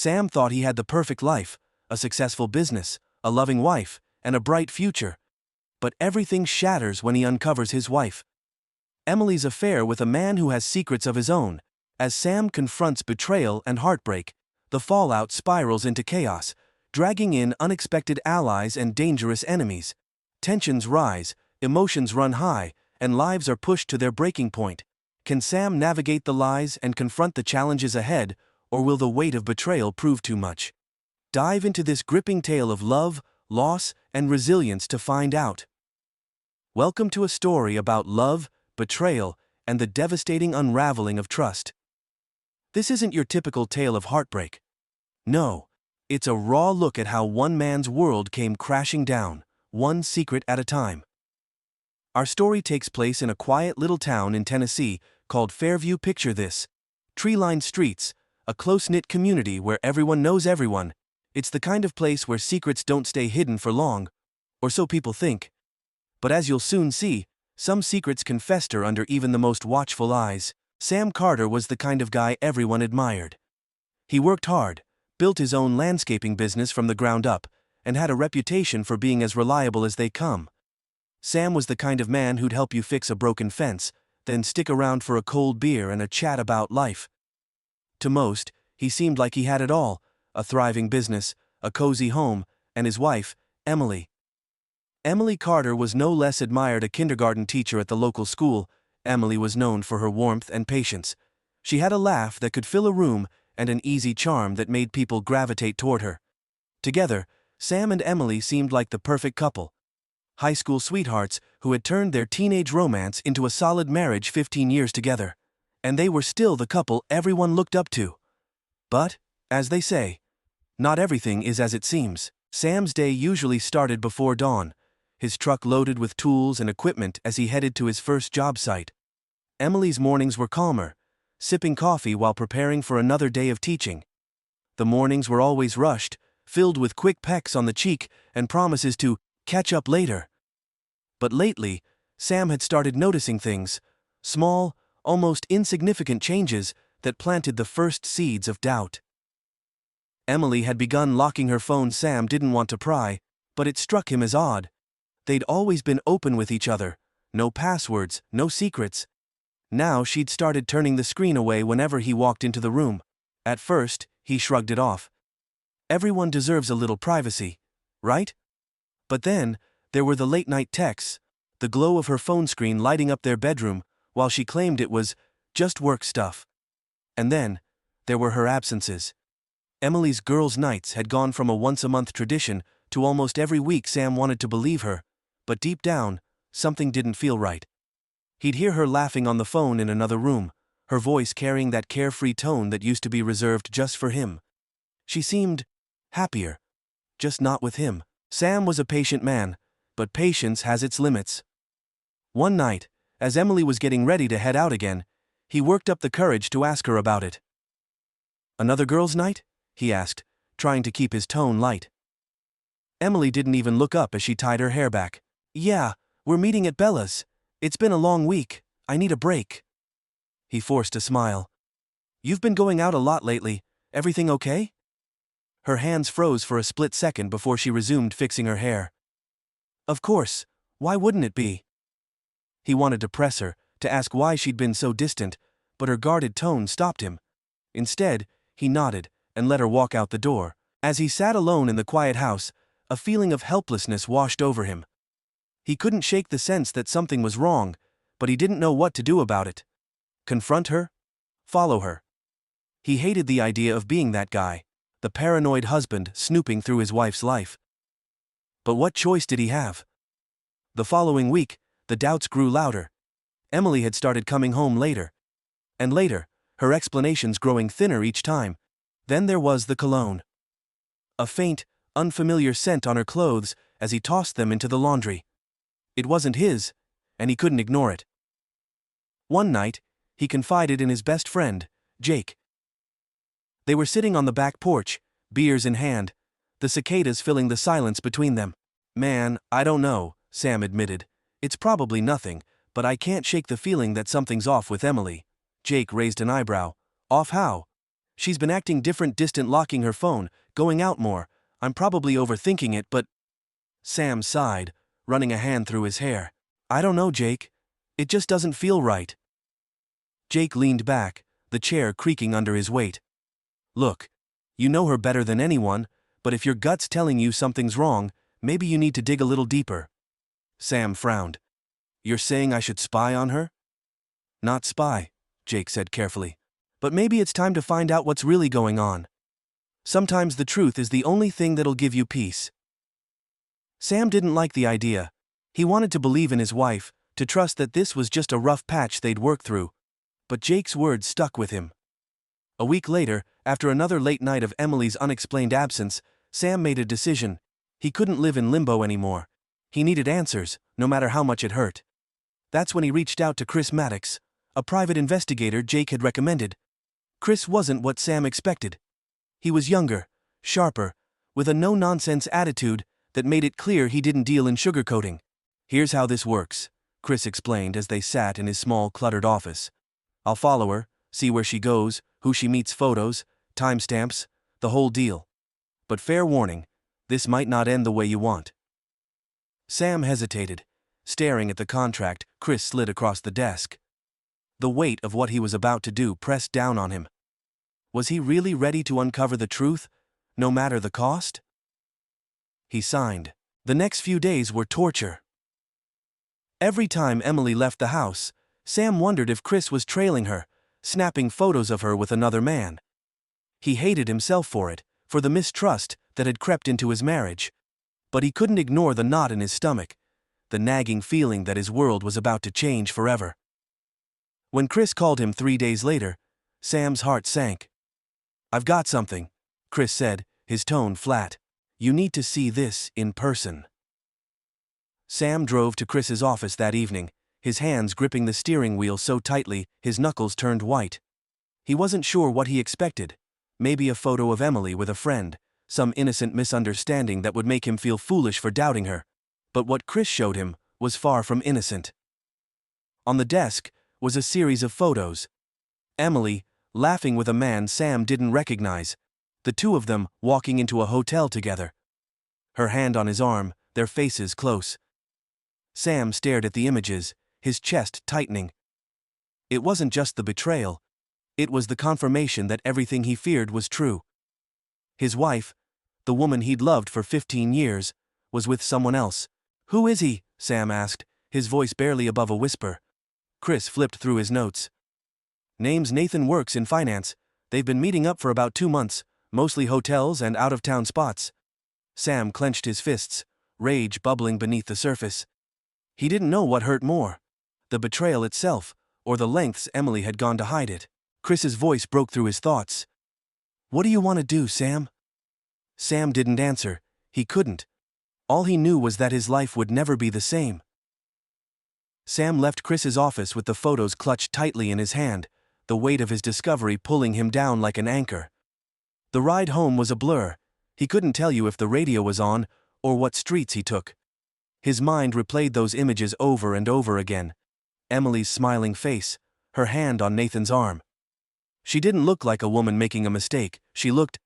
Sam thought he had the perfect life, a successful business, a loving wife, and a bright future. But everything shatters when he uncovers his wife. Emily's affair with a man who has secrets of his own. As Sam confronts betrayal and heartbreak, the fallout spirals into chaos, dragging in unexpected allies and dangerous enemies. Tensions rise, emotions run high, and lives are pushed to their breaking point. Can Sam navigate the lies and confront the challenges ahead, or will the weight of betrayal prove too much? Dive into this gripping tale of love, loss, and resilience to find out. Welcome to a story about love, betrayal, and the devastating unraveling of trust. This isn't your typical tale of heartbreak. No, it's a raw look at how one man's world came crashing down, one secret at a time. Our story takes place in a quiet little town in Tennessee called Fairview. Picture this: tree-lined streets, a close-knit community where everyone knows everyone. It's the kind of place where secrets don't stay hidden for long, or so people think. But as you'll soon see, some secrets can fester under even the most watchful eyes. Sam Carter was the kind of guy everyone admired. He worked hard, built his own landscaping business from the ground up, and had a reputation for being as reliable as they come. Sam was the kind of man who'd help you fix a broken fence, then stick around for a cold beer and a chat about life. To most, he seemed like he had it all: a thriving business, a cozy home, and his wife, Emily. Emily Carter was no less admired. A kindergarten teacher at the local school, Emily was known for her warmth and patience. She had a laugh that could fill a room and an easy charm that made people gravitate toward her. Together, Sam and Emily seemed like the perfect couple. High school sweethearts who had turned their teenage romance into a solid marriage 15 years together. And they were still the couple everyone looked up to. But, as they say, not everything is as it seems. Sam's day usually started before dawn, his truck loaded with tools and equipment as he headed to his first job site. Emily's mornings were calmer, sipping coffee while preparing for another day of teaching. The mornings were always rushed, filled with quick pecks on the cheek and promises to catch up later. But lately, Sam had started noticing things, small, almost insignificant changes that planted the first seeds of doubt. Emily had begun locking her phone. Sam didn't want to pry, but it struck him as odd. They'd always been open with each other, no passwords, no secrets. Now she'd started turning the screen away whenever he walked into the room. At first, he shrugged it off. Everyone deserves a little privacy, right? But then, there were the late-night texts, the glow of her phone screen lighting up their bedroom, while she claimed it was just work stuff. And then, there were her absences. Emily's girls' nights had gone from a once-a-month tradition to almost every week. Sam wanted to believe her, but deep down, something didn't feel right. He'd hear her laughing on the phone in another room, her voice carrying that carefree tone that used to be reserved just for him. She seemed happier, just not with him. Sam was a patient man, but patience has its limits. One night, as Emily was getting ready to head out again, he worked up the courage to ask her about it. "Another girls' night?" he asked, trying to keep his tone light. Emily didn't even look up as she tied her hair back. "Yeah, we're meeting at Bella's. It's been a long week. I need a break." He forced a smile. "You've been going out a lot lately. Everything okay?" Her hands froze for a split second before she resumed fixing her hair. "Of course, why wouldn't it be?" He wanted to press her, to ask why she'd been so distant, but her guarded tone stopped him. Instead, he nodded and let her walk out the door. As he sat alone in the quiet house, a feeling of helplessness washed over him. He couldn't shake the sense that something was wrong, but he didn't know what to do about it. Confront her? Follow her? He hated the idea of being that guy, the paranoid husband snooping through his wife's life. But what choice did he have? The following week, the doubts grew louder. Emily had started coming home later. And later, her explanations growing thinner each time. Then there was the cologne. A faint, unfamiliar scent on her clothes as he tossed them into the laundry. It wasn't his, and he couldn't ignore it. One night, he confided in his best friend, Jake. They were sitting on the back porch, beers in hand, the cicadas filling the silence between them. "Man, I don't know," Sam admitted. "It's probably nothing, but I can't shake the feeling that something's off with Emily." Jake raised an eyebrow. "Off how?" She's been acting different, distant, locking her phone, going out more. I'm probably overthinking it, but... Sam sighed, running a hand through his hair. I don't know, Jake. It just doesn't feel right. Jake leaned back, the chair creaking under his weight. Look, you know her better than anyone, but if your gut's telling you something's wrong, maybe you need to dig a little deeper. Sam frowned. You're saying I should spy on her? Not spy, Jake said carefully. But maybe it's time to find out what's really going on. Sometimes the truth is the only thing that'll give you peace. Sam didn't like the idea. He wanted to believe in his wife, to trust that this was just a rough patch they'd work through. But Jake's words stuck with him. A week later, after another late night of Emily's unexplained absence, Sam made a decision. He couldn't live in limbo anymore. He needed answers, no matter how much it hurt. That's when he reached out to Chris Maddox, a private investigator Jake had recommended. Chris wasn't what Sam expected. He was younger, sharper, with a no-nonsense attitude that made it clear he didn't deal in sugarcoating. Here's how this works, Chris explained as they sat in his small, cluttered office. I'll follow her, see where she goes, who she meets, photos, timestamps, the whole deal. But fair warning, this might not end the way you want. Sam hesitated. Staring at the contract Chris slid across the desk. The weight of what he was about to do pressed down on him. Was he really ready to uncover the truth, no matter the cost? He signed. The next few days were torture. Every time Emily left the house, Sam wondered if Chris was trailing her, snapping photos of her with another man. He hated himself for it, for the mistrust that had crept into his marriage. But he couldn't ignore the knot in his stomach, the nagging feeling that his world was about to change forever. When Chris called him 3 days later, Sam's heart sank. I've got something, Chris said, his tone flat. You need to see this in person. Sam drove to Chris's office that evening, his hands gripping the steering wheel so tightly his knuckles turned white. He wasn't sure what he expected. Maybe a photo of Emily with a friend, some innocent misunderstanding that would make him feel foolish for doubting her. But what Chris showed him was far from innocent. On the desk was a series of photos. Emily, laughing with a man Sam didn't recognize. The two of them walking into a hotel together. Her hand on his arm, their faces close. Sam stared at the images, his chest tightening. It wasn't just the betrayal. It was the confirmation that everything he feared was true. His wife, the woman he'd loved for 15 years, was with someone else. Who is he? Sam asked, his voice barely above a whisper. Chris flipped through his notes. Name's Nathan, works in finance. They've been meeting up for about 2 months, mostly hotels and out-of-town spots. Sam clenched his fists, rage bubbling beneath the surface. He didn't know what hurt more, the betrayal itself, or the lengths Emily had gone to hide it. Chris's voice broke through his thoughts. What do you want to do, Sam? Sam didn't answer. He couldn't. All he knew was that his life would never be the same. Sam left Chris's office with the photos clutched tightly in his hand, the weight of his discovery pulling him down like an anchor. The ride home was a blur. He couldn't tell you if the radio was on, or what streets he took. His mind replayed those images over and over again. Emily's smiling face, her hand on Nathan's arm. She didn't look like a woman making a mistake. She looked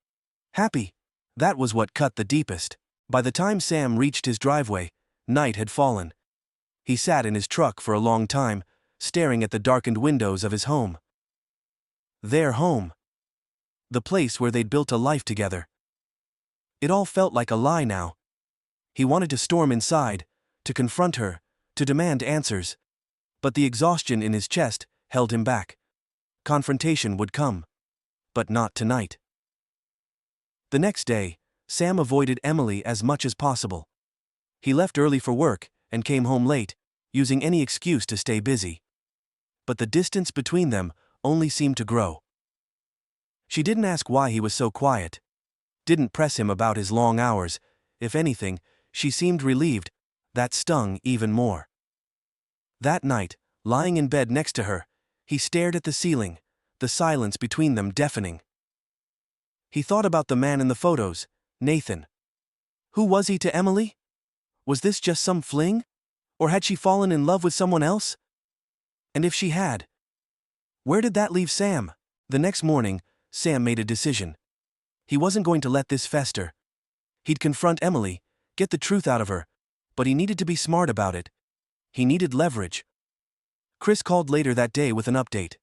happy. That was what cut the deepest. By the time Sam reached his driveway, night had fallen. He sat in his truck for a long time, staring at the darkened windows of his home. Their home. The place where they'd built a life together. It all felt like a lie now. He wanted to storm inside, to confront her, to demand answers. But the exhaustion in his chest held him back. Confrontation would come. But not tonight. The next day, Sam avoided Emily as much as possible. He left early for work and came home late, using any excuse to stay busy. But the distance between them only seemed to grow. She didn't ask why he was so quiet. Didn't press him about his long hours. If anything, she seemed relieved. That stung even more. That night, lying in bed next to her, he stared at the ceiling, the silence between them deafening. He thought about the man in the photos, Nathan. Who was he to Emily? Was this just some fling? Or had she fallen in love with someone else? And if she had, where did that leave Sam? The next morning, Sam made a decision. He wasn't going to let this fester. He'd confront Emily, get the truth out of her, but he needed to be smart about it. He needed leverage. Chris called later that day with an update.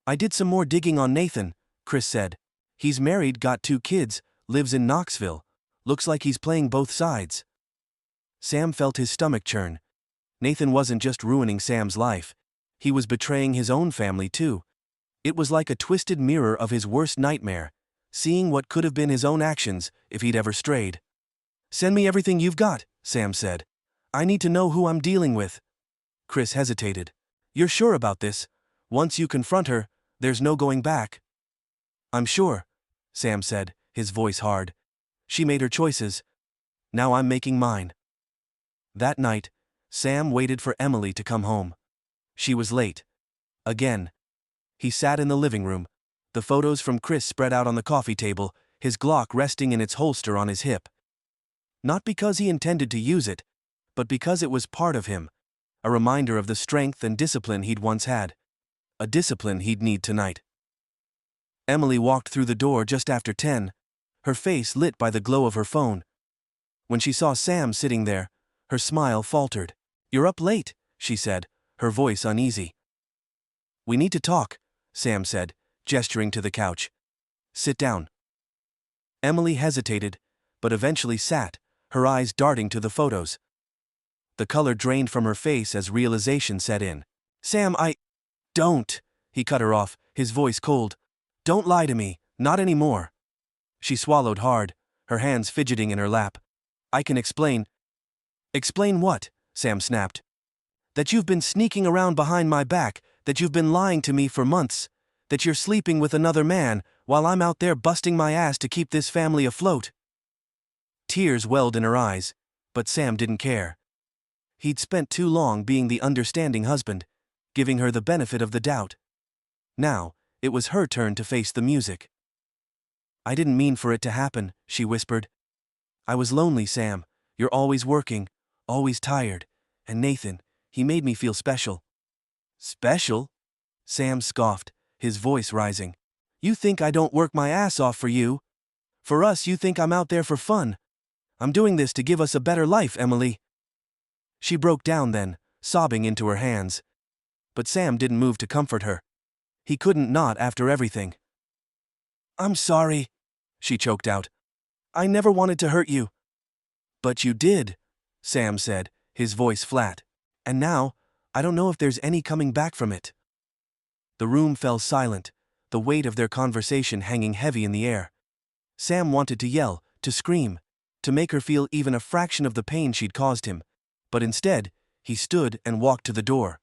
"I did some more digging on Nathan," Chris said. "He's married, got 2 kids, lives in Knoxville. Looks like he's playing both sides." Sam felt his stomach churn. Nathan wasn't just ruining Sam's life. He was betraying his own family too. It was like a twisted mirror of his worst nightmare, seeing what could have been his own actions if he'd ever strayed. "Send me everything you've got," Sam said. "I need to know who I'm dealing with." Chris hesitated. "You're sure about this? Once you confront her, there's no going back." "I'm sure," Sam said, his voice hard. "She made her choices. Now I'm making mine." That night, Sam waited for Emily to come home. She was late. Again. He sat in the living room, the photos from Chris spread out on the coffee table, his Glock resting in its holster on his hip. Not because he intended to use it, but because it was part of him, a reminder of the strength and discipline he'd once had. A discipline he'd need tonight. Emily walked through the door just after 10, her face lit by the glow of her phone. When she saw Sam sitting there, her smile faltered. "You're up late," she said, her voice uneasy. "We need to talk," Sam said, gesturing to the couch. "Sit down." Emily hesitated, but eventually sat, her eyes darting to the photos. The color drained from her face as realization set in. "Sam, Don't," he cut her off, his voice cold. "Don't lie to me, not anymore." She swallowed hard, her hands fidgeting in her lap. "I can explain." "Explain what?" Sam snapped. "That you've been sneaking around behind my back, that you've been lying to me for months, that you're sleeping with another man, while I'm out there busting my ass to keep this family afloat." Tears welled in her eyes, but Sam didn't care. He'd spent too long being the understanding husband, giving her the benefit of the doubt. Now, it was her turn to face the music. "I didn't mean for it to happen," she whispered. "I was lonely, Sam. You're always working, always tired, and Nathan, he made me feel special." "Special?" Sam scoffed, his voice rising. "You think I don't work my ass off for you? For us, you think I'm out there for fun. I'm doing this to give us a better life, Emily." She broke down then, sobbing into her hands. But Sam didn't move to comfort her. He couldn't not after everything. "I'm sorry," she choked out. "I never wanted to hurt you." "But you did," Sam said, his voice flat. "And now, I don't know if there's any coming back from it." The room fell silent, the weight of their conversation hanging heavy in the air. Sam wanted to yell, to scream, to make her feel even a fraction of the pain she'd caused him, but instead, he stood and walked to the door.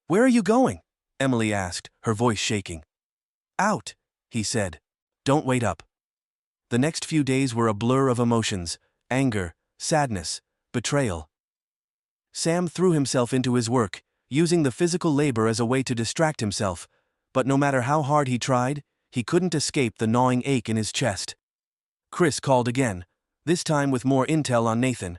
"Where are you going?" Emily asked, her voice shaking. "Out," he said. "Don't wait up." The next few days were a blur of emotions: anger, sadness, betrayal. Sam threw himself into his work, using the physical labor as a way to distract himself, but no matter how hard he tried, he couldn't escape the gnawing ache in his chest. Chris called again, this time with more intel on Nathan.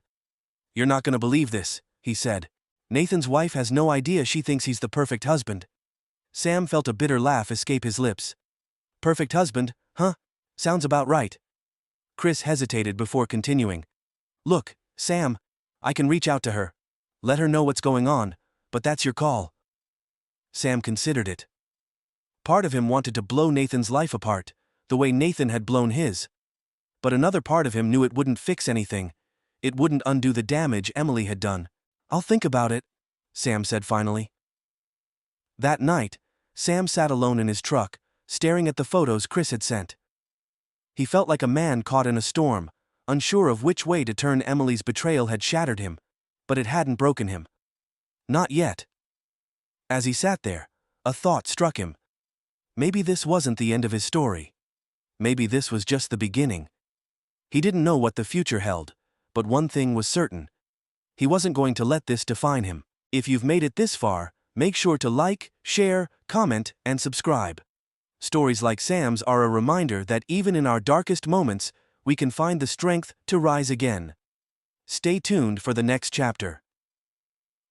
"You're not going to believe this," he said. "Nathan's wife has no idea she thinks he's the perfect husband." Sam felt a bitter laugh escape his lips. "Perfect husband, huh? Sounds about right." Chris hesitated before continuing. "Look, Sam, I can reach out to her. Let her know what's going on, but that's your call." Sam considered it. Part of him wanted to blow Nathan's life apart, the way Nathan had blown his. But another part of him knew it wouldn't fix anything. It wouldn't undo the damage Emily had done. "I'll think about it," Sam said finally. That night, Sam sat alone in his truck, staring at the photos Chris had sent. He felt like a man caught in a storm, unsure of which way to turn. Emily's betrayal had shattered him, but it hadn't broken him. Not yet. As he sat there, a thought struck him. Maybe this wasn't the end of his story. Maybe this was just the beginning. He didn't know what the future held, but one thing was certain. He wasn't going to let this define him. If you've made it this far, make sure to like, share, comment, and subscribe. Stories like Sam's are a reminder that even in our darkest moments, we can find the strength to rise again. Stay tuned for the next chapter.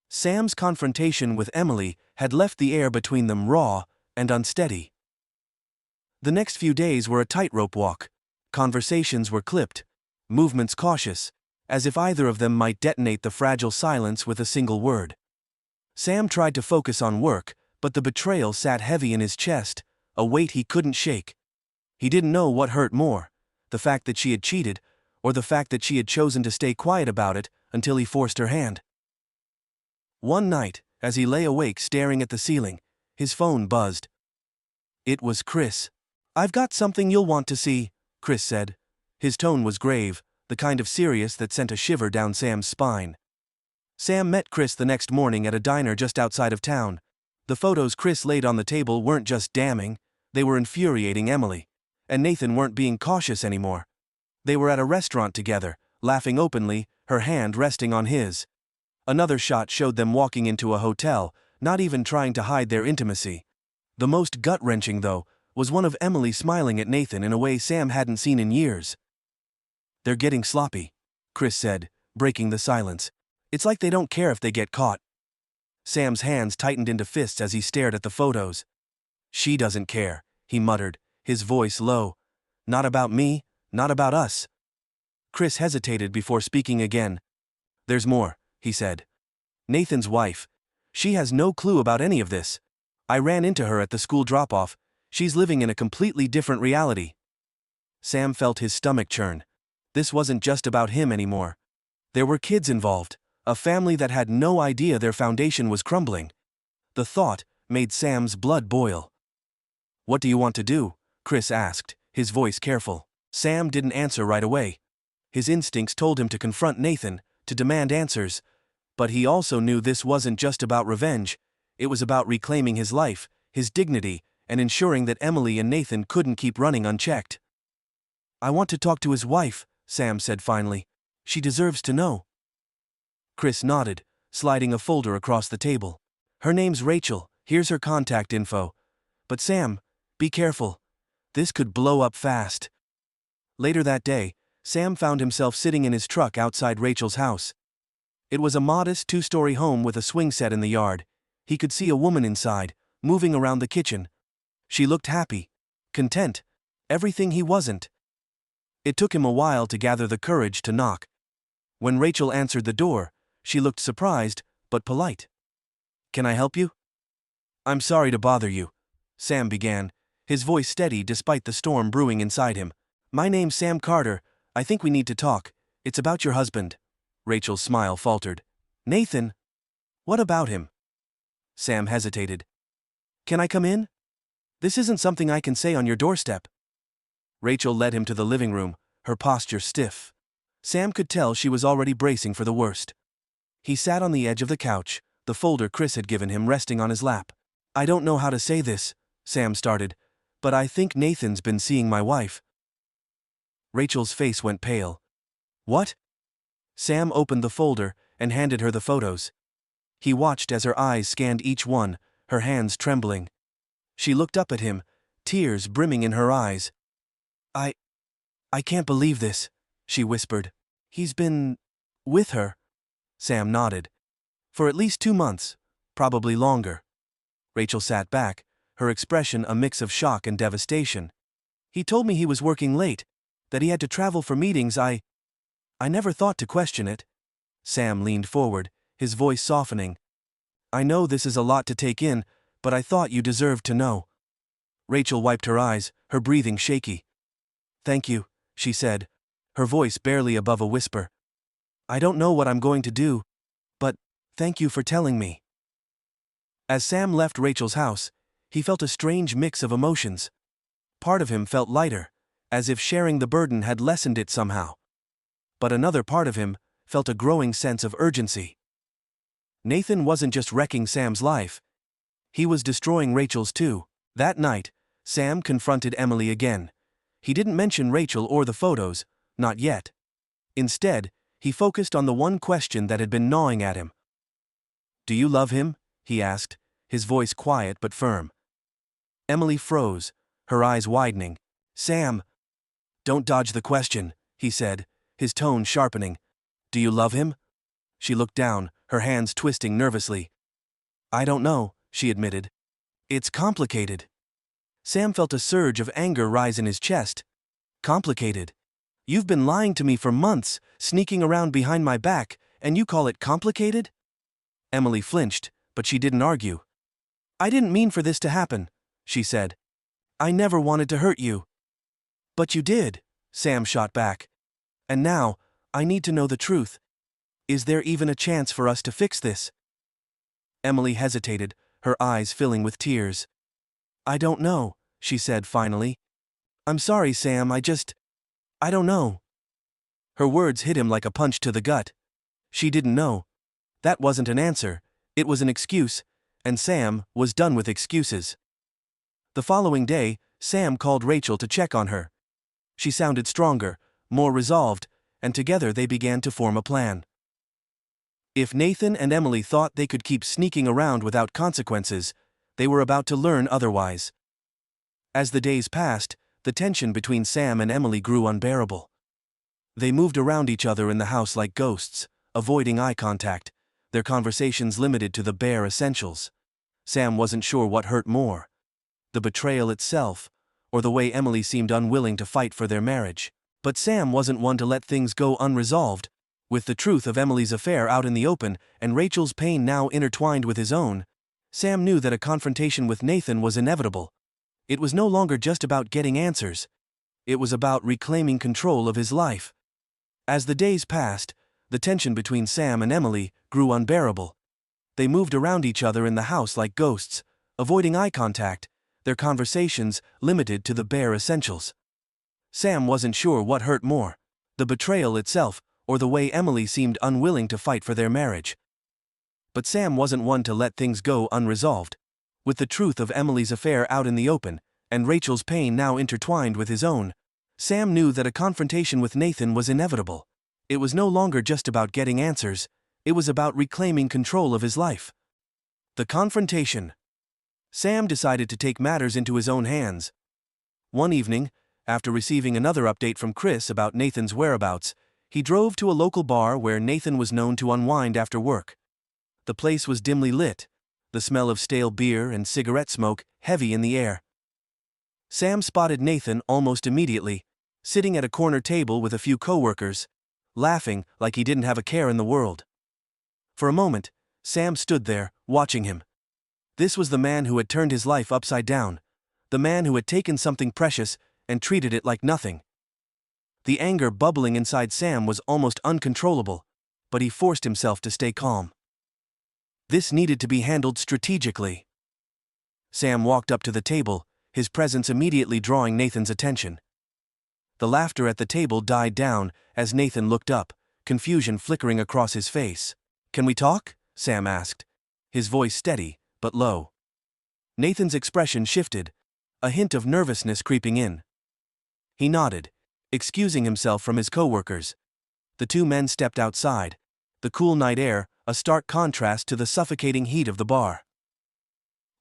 Sam's confrontation with Emily had left the air between them raw and unsteady. The next few days were a tightrope walk. Conversations were clipped, movements cautious, as if either of them might detonate the fragile silence with a single word. Sam tried to focus on work, but the betrayal sat heavy in his chest, a weight he couldn't shake. He didn't know what hurt more, the fact that she had cheated, or the fact that she had chosen to stay quiet about it until he forced her hand. One night, as he lay awake staring at the ceiling, his phone buzzed. It was Chris. "I've got something you'll want to see," Chris said. His tone was grave, the kind of serious that sent a shiver down Sam's spine. Sam met Chris the next morning at a diner just outside of town. The photos Chris laid on the table weren't just damning, they were infuriating Emily. And Nathan weren't being cautious anymore. They were at a restaurant together, laughing openly, her hand resting on his. Another shot showed them walking into a hotel, not even trying to hide their intimacy. The most gut-wrenching, though, was one of Emily smiling at Nathan in a way Sam hadn't seen in years. "They're getting sloppy," Chris said, breaking the silence. "It's like they don't care if they get caught." Sam's hands tightened into fists as he stared at the photos. "She doesn't care," he muttered, his voice low. "Not about me, not about us." Chris hesitated before speaking again. "There's more," he said. "Nathan's wife. She has no clue about any of this. I ran into her at the school drop-off. She's living in a completely different reality." Sam felt his stomach churn. This wasn't just about him anymore. There were kids involved, a family that had no idea their foundation was crumbling. The thought made Sam's blood boil. "What do you want to do?" Chris asked, his voice careful. Sam didn't answer right away. His instincts told him to confront Nathan, to demand answers. But he also knew this wasn't just about revenge, it was about reclaiming his life, his dignity, and ensuring that Emily and Nathan couldn't keep running unchecked. "I want to talk to his wife," Sam said finally. "She deserves to know." Chris nodded, sliding a folder across the table. "Her name's Rachel, here's her contact info. But Sam, be careful. This could blow up fast." Later that day, Sam found himself sitting in his truck outside Rachel's house. It was a modest two-story home with a swing set in the yard. He could see a woman inside, moving around the kitchen. She looked happy, content, everything he wasn't. It took him a while to gather the courage to knock. When Rachel answered the door, she looked surprised, but polite. "Can I help you?" "I'm sorry to bother you," Sam began, his voice steady despite the storm brewing inside him. "My name's Sam Carter, I think we need to talk. It's about your husband." Rachel's smile faltered. "Nathan? What about him?" Sam hesitated. "Can I come in? This isn't something I can say on your doorstep." Rachel led him to the living room, her posture stiff. Sam could tell she was already bracing for the worst. He sat on the edge of the couch, the folder Chris had given him resting on his lap. "I don't know how to say this," Sam started, "but I think Nathan's been seeing my wife." Rachel's face went pale. "What?" Sam opened the folder and handed her the photos. He watched as her eyes scanned each one, her hands trembling. She looked up at him, tears brimming in her eyes. I can't believe this," she whispered. "He's been with her." Sam nodded. "For at least 2 months, probably longer." Rachel sat back, her expression a mix of shock and devastation. "He told me he was working late, that he had to travel for meetings. I never thought to question it." Sam leaned forward, his voice softening. "I know this is a lot to take in, but I thought you deserved to know." Rachel wiped her eyes, her breathing shaky. "Thank you," she said, her voice barely above a whisper. "I don't know what I'm going to do, but thank you for telling me." As Sam left Rachel's house, he felt a strange mix of emotions. Part of him felt lighter, as if sharing the burden had lessened it somehow. But another part of him felt a growing sense of urgency. Nathan wasn't just wrecking Sam's life. He was destroying Rachel's too. That night, Sam confronted Emily again. He didn't mention Rachel or the photos, not yet. Instead, he focused on the one question that had been gnawing at him. "Do you love him?" he asked, his voice quiet but firm. Emily froze, her eyes widening. "Sam." "Don't dodge the question," he said, his tone sharpening. "Do you love him?" She looked down, her hands twisting nervously. "I don't know," she admitted. "It's complicated." Sam felt a surge of anger rise in his chest. Complicated. You've been lying to me for months, sneaking around behind my back, and you call it complicated? Emily flinched, but she didn't argue. I didn't mean for this to happen, she said. I never wanted to hurt you. But you did, Sam shot back. And now, I need to know the truth. Is there even a chance for us to fix this? Emily hesitated, her eyes filling with tears. I don't know, she said finally. I'm sorry, Sam, I don't know. Her words hit him like a punch to the gut. She didn't know. That wasn't an answer, it was an excuse, and Sam was done with excuses. The following day, Sam called Rachel to check on her. She sounded stronger, more resolved, and together they began to form a plan. If Nathan and Emily thought they could keep sneaking around without consequences, they were about to learn otherwise. As the days passed, the tension between Sam and Emily grew unbearable. They moved around each other in the house like ghosts, avoiding eye contact, their conversations limited to the bare essentials. Sam wasn't sure what hurt more, the betrayal itself, or the way Emily seemed unwilling to fight for their marriage. But Sam wasn't one to let things go unresolved. With the truth of Emily's affair out in the open and Rachel's pain now intertwined with his own, Sam knew that a confrontation with Nathan was inevitable. It was no longer just about getting answers. It was about reclaiming control of his life. As the days passed, the tension between Sam and Emily grew unbearable. They moved around each other in the house like ghosts, avoiding eye contact, their conversations limited to the bare essentials. Sam wasn't sure what hurt more, the betrayal itself, or the way Emily seemed unwilling to fight for their marriage. But Sam wasn't one to let things go unresolved. With the truth of Emily's affair out in the open, and Rachel's pain now intertwined with his own, Sam knew that a confrontation with Nathan was inevitable. It was no longer just about getting answers, it was about reclaiming control of his life. The confrontation. Sam decided to take matters into his own hands. One evening, after receiving another update from Chris about Nathan's whereabouts, he drove to a local bar where Nathan was known to unwind after work. The place was dimly lit, the smell of stale beer and cigarette smoke heavy in the air. Sam spotted Nathan almost immediately, sitting at a corner table with a few coworkers, laughing like he didn't have a care in the world. For a moment, Sam stood there, watching him. This was the man who had turned his life upside down, the man who had taken something precious and treated it like nothing. The anger bubbling inside Sam was almost uncontrollable, but he forced himself to stay calm. This needed to be handled strategically. Sam walked up to the table, his presence immediately drawing Nathan's attention. The laughter at the table died down as Nathan looked up, confusion flickering across his face. Can we talk? Sam asked, his voice steady, but low. Nathan's expression shifted, a hint of nervousness creeping in. He nodded, excusing himself from his coworkers. The two men stepped outside, the cool night air, a stark contrast to the suffocating heat of the bar.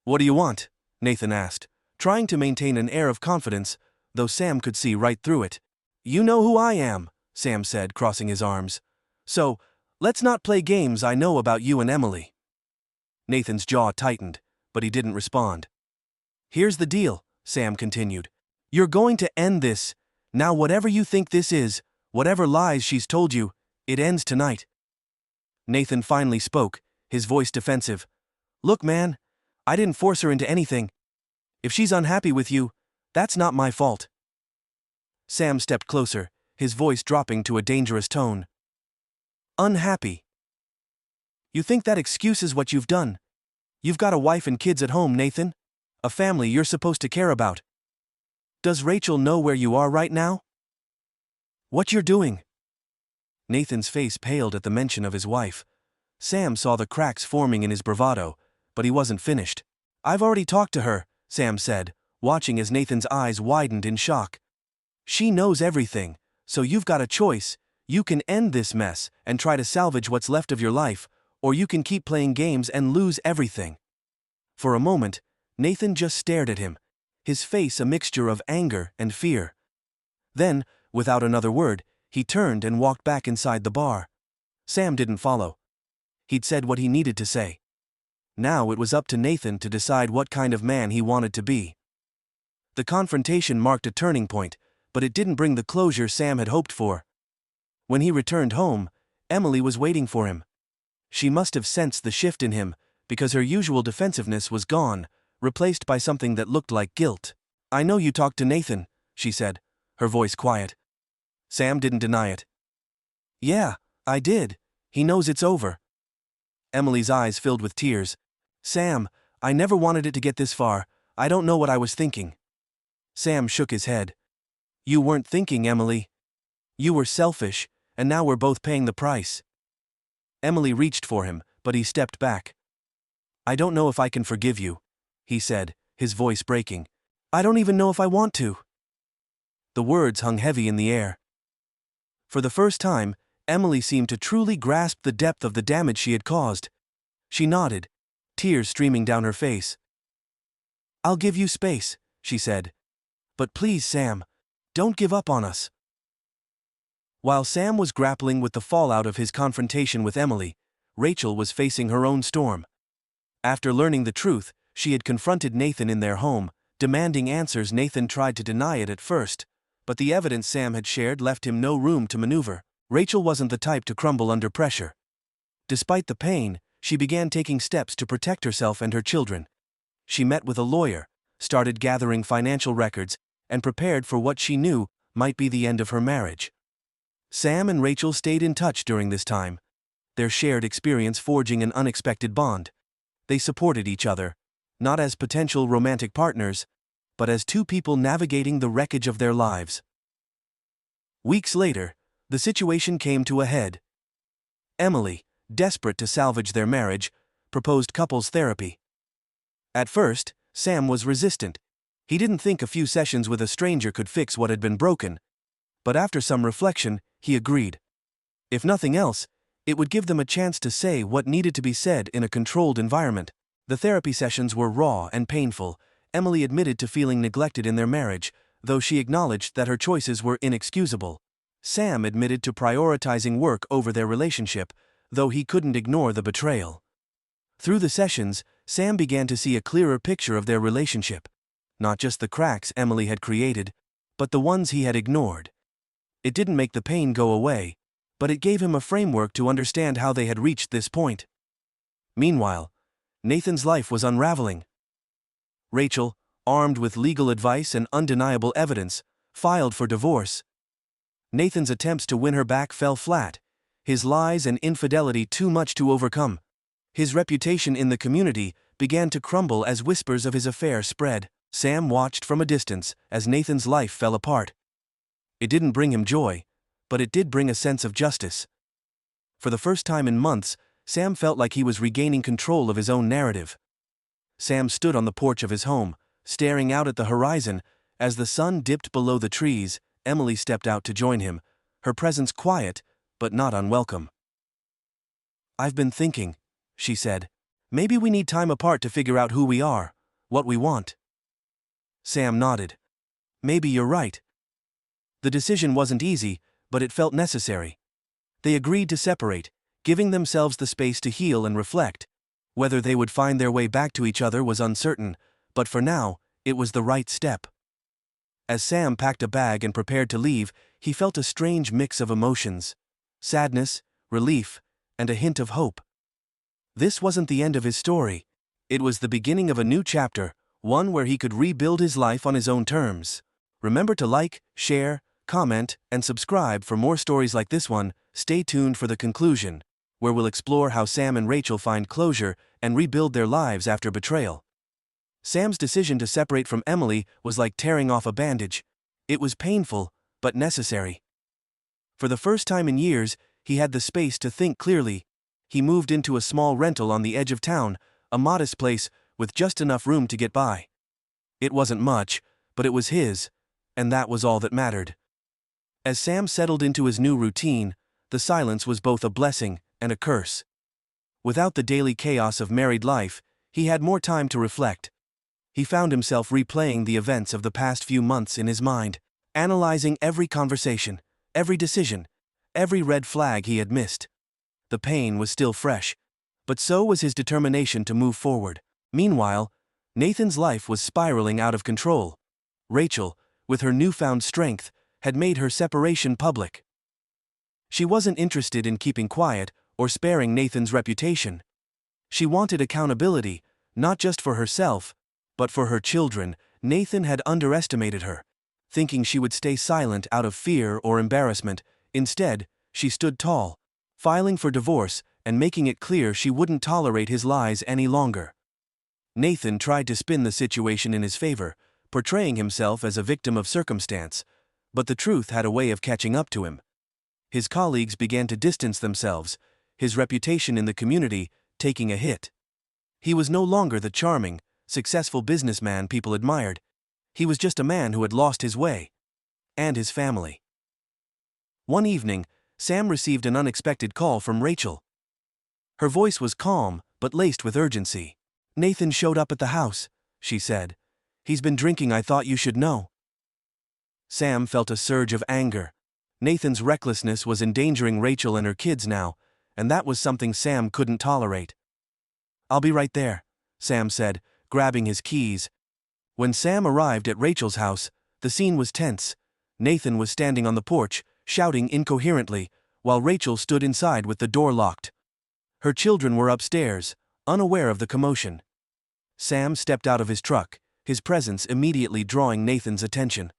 What do you want? Nathan asked, trying to maintain an air of confidence, though Sam could see right through it. You know who I am, Sam said, crossing his arms. So, let's not play games. I know about you and Emily. Nathan's jaw tightened, but he didn't respond. Here's the deal, Sam continued. You're going to end this. Now whatever you think this is, whatever lies she's told you, it ends tonight. Nathan finally spoke, his voice defensive. Look, man, I didn't force her into anything. If she's unhappy with you, that's not my fault. Sam stepped closer, his voice dropping to a dangerous tone. Unhappy. You think that excuses what you've done? You've got a wife and kids at home, Nathan. A family you're supposed to care about. Does Rachel know where you are right now? What you're doing? Nathan's face paled at the mention of his wife. Sam saw the cracks forming in his bravado, but he wasn't finished. I've already talked to her, Sam said, watching as Nathan's eyes widened in shock. She knows everything, so you've got a choice. You can end this mess and try to salvage what's left of your life, or you can keep playing games and lose everything. For a moment, Nathan just stared at him, his face a mixture of anger and fear. Then, without another word, he turned and walked back inside the bar. Sam didn't follow. He'd said what he needed to say. Now it was up to Nathan to decide what kind of man he wanted to be. The confrontation marked a turning point, but it didn't bring the closure Sam had hoped for. When he returned home, Emily was waiting for him. She must have sensed the shift in him, because her usual defensiveness was gone, replaced by something that looked like guilt. "I know you talked to Nathan," she said, her voice quiet. Sam didn't deny it. "Yeah, I did. He knows it's over." Emily's eyes filled with tears. "Sam, I never wanted it to get this far. I don't know what I was thinking." Sam shook his head. "You weren't thinking, Emily. You were selfish, and now we're both paying the price." Emily reached for him, but he stepped back. "I don't know if I can forgive you," he said, his voice breaking. "I don't even know if I want to." The words hung heavy in the air. For the first time, Emily seemed to truly grasp the depth of the damage she had caused. She nodded, tears streaming down her face. "I'll give you space," she said. "But please, Sam, don't give up on us." While Sam was grappling with the fallout of his confrontation with Emily, Rachel was facing her own storm. After learning the truth, she had confronted Nathan in their home, demanding answers. Nathan tried to deny it at first, but the evidence Sam had shared left him no room to maneuver. Rachel wasn't the type to crumble under pressure. Despite the pain, she began taking steps to protect herself and her children. She met with a lawyer, started gathering financial records, and prepared for what she knew might be the end of her marriage. Sam and Rachel stayed in touch during this time, their shared experience forging an unexpected bond. They supported each other, not as potential romantic partners, but as two people navigating the wreckage of their lives. Weeks later, the situation came to a head. Emily, desperate to salvage their marriage, proposed couples therapy. At first, Sam was resistant. He didn't think a few sessions with a stranger could fix what had been broken. But after some reflection, he agreed. If nothing else, it would give them a chance to say what needed to be said in a controlled environment. The therapy sessions were raw and painful. Emily admitted to feeling neglected in their marriage, though she acknowledged that her choices were inexcusable. Sam admitted to prioritizing work over their relationship, though he couldn't ignore the betrayal. Through the sessions, Sam began to see a clearer picture of their relationship. Not just the cracks Emily had created, but the ones he had ignored. It didn't make the pain go away, but it gave him a framework to understand how they had reached this point. Meanwhile, Nathan's life was unraveling. Rachel, armed with legal advice and undeniable evidence, filed for divorce. Nathan's attempts to win her back fell flat, his lies and infidelity too much to overcome. His reputation in the community began to crumble as whispers of his affair spread. Sam watched from a distance as Nathan's life fell apart. It didn't bring him joy, but it did bring a sense of justice. For the first time in months, Sam felt like he was regaining control of his own narrative. Sam stood on the porch of his home, staring out at the horizon. As the sun dipped below the trees, Emily stepped out to join him, her presence quiet, but not unwelcome. "I've been thinking," she said. "Maybe we need time apart to figure out who we are, what we want." Sam nodded. "Maybe you're right." The decision wasn't easy, but it felt necessary. They agreed to separate, giving themselves the space to heal and reflect. Whether they would find their way back to each other was uncertain, but for now, it was the right step. As Sam packed a bag and prepared to leave, he felt a strange mix of emotions: sadness, relief, and a hint of hope. This wasn't the end of his story. It was the beginning of a new chapter, one where he could rebuild his life on his own terms. Remember to like, share, comment, and subscribe for more stories like this one. Stay tuned for the conclusion, where we'll explore how Sam and Rachel find closure and rebuild their lives after betrayal. Sam's decision to separate from Emily was like tearing off a bandage. It was painful, but necessary. For the first time in years, he had the space to think clearly. He moved into a small rental on the edge of town, a modest place with just enough room to get by. It wasn't much, but it was his, and that was all that mattered. As Sam settled into his new routine, the silence was both a blessing and a curse. Without the daily chaos of married life, he had more time to reflect. He found himself replaying the events of the past few months in his mind, analyzing every conversation, every decision, every red flag he had missed. The pain was still fresh, but so was his determination to move forward. Meanwhile, Nathan's life was spiraling out of control. Rachel, with her newfound strength, had made her separation public. She wasn't interested in keeping quiet or sparing Nathan's reputation. She wanted accountability, not just for herself, but for her children. Nathan had underestimated her, thinking she would stay silent out of fear or embarrassment. Instead, she stood tall, filing for divorce and making it clear she wouldn't tolerate his lies any longer. Nathan tried to spin the situation in his favor, portraying himself as a victim of circumstance, but the truth had a way of catching up to him. His colleagues began to distance themselves, his reputation in the community taking a hit. He was no longer the charming, successful businessman people admired. He was just a man who had lost his way. And his family. One evening, Sam received an unexpected call from Rachel. Her voice was calm, but laced with urgency. "Nathan showed up at the house," she said. "He's been drinking. I thought you should know." Sam felt a surge of anger. Nathan's recklessness was endangering Rachel and her kids now, and that was something Sam couldn't tolerate. "I'll be right there," Sam said, grabbing his keys. When Sam arrived at Rachel's house, the scene was tense. Nathan was standing on the porch, shouting incoherently, while Rachel stood inside with the door locked. Her children were upstairs, unaware of the commotion. Sam stepped out of his truck, his presence immediately drawing Nathan's attention.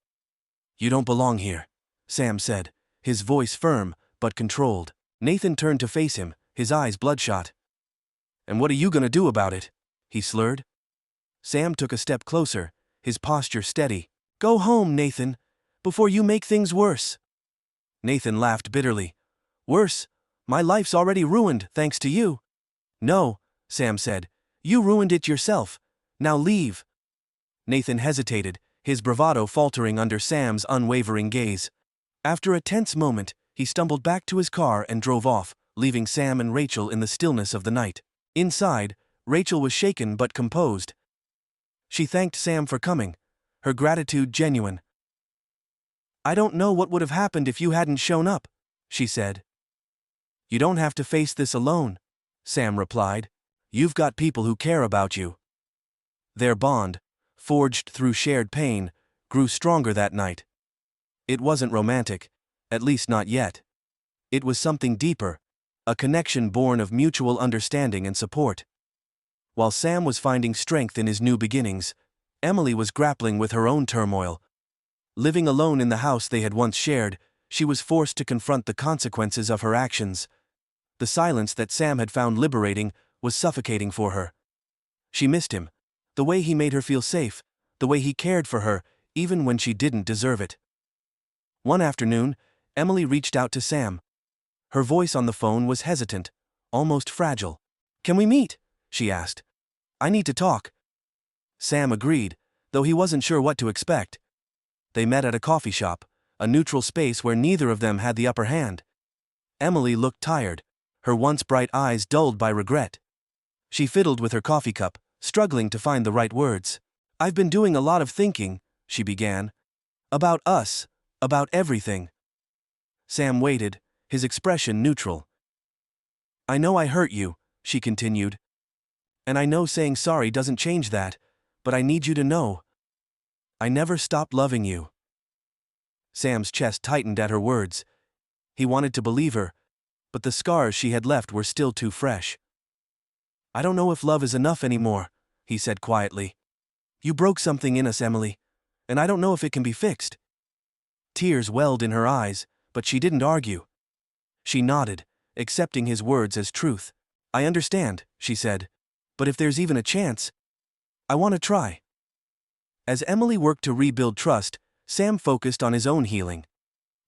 "You don't belong here," Sam said, his voice firm but controlled. Nathan turned to face him, his eyes bloodshot. "And what are you gonna do about it?" he slurred. Sam took a step closer, his posture steady. "Go home, Nathan, before you make things worse." Nathan laughed bitterly. "Worse? My life's already ruined, thanks to you." "No," Sam said. "You ruined it yourself. Now leave." Nathan hesitated, his bravado faltering under Sam's unwavering gaze. After a tense moment, he stumbled back to his car and drove off, leaving Sam and Rachel in the stillness of the night. Inside, Rachel was shaken but composed. She thanked Sam for coming, her gratitude genuine. "I don't know what would have happened if you hadn't shown up," she said. "You don't have to face this alone," Sam replied. "You've got people who care about you." Their bond, forged through shared pain, grew stronger that night. It wasn't romantic, at least not yet. It was something deeper, a connection born of mutual understanding and support. While Sam was finding strength in his new beginnings, Emily was grappling with her own turmoil. Living alone in the house they had once shared, she was forced to confront the consequences of her actions. The silence that Sam had found liberating was suffocating for her. She missed him, the way he made her feel safe, the way he cared for her, even when she didn't deserve it. One afternoon, Emily reached out to Sam. Her voice on the phone was hesitant, almost fragile. "Can we meet?" she asked. "I need to talk." Sam agreed, though he wasn't sure what to expect. They met at a coffee shop, a neutral space where neither of them had the upper hand. Emily looked tired, her once bright eyes dulled by regret. She fiddled with her coffee cup, struggling to find the right words. "I've been doing a lot of thinking," she began. "About us, about everything." Sam waited, his expression neutral. "I know I hurt you," she continued. "And I know saying sorry doesn't change that, but I need you to know. I never stopped loving you." Sam's chest tightened at her words. He wanted to believe her, but the scars she had left were still too fresh. "I don't know if love is enough anymore," he said quietly. "You broke something in us, Emily, and I don't know if it can be fixed." Tears welled in her eyes, but she didn't argue. She nodded, accepting his words as truth. "I understand," she said, "but if there's even a chance, I want to try." As Emily worked to rebuild trust, Sam focused on his own healing.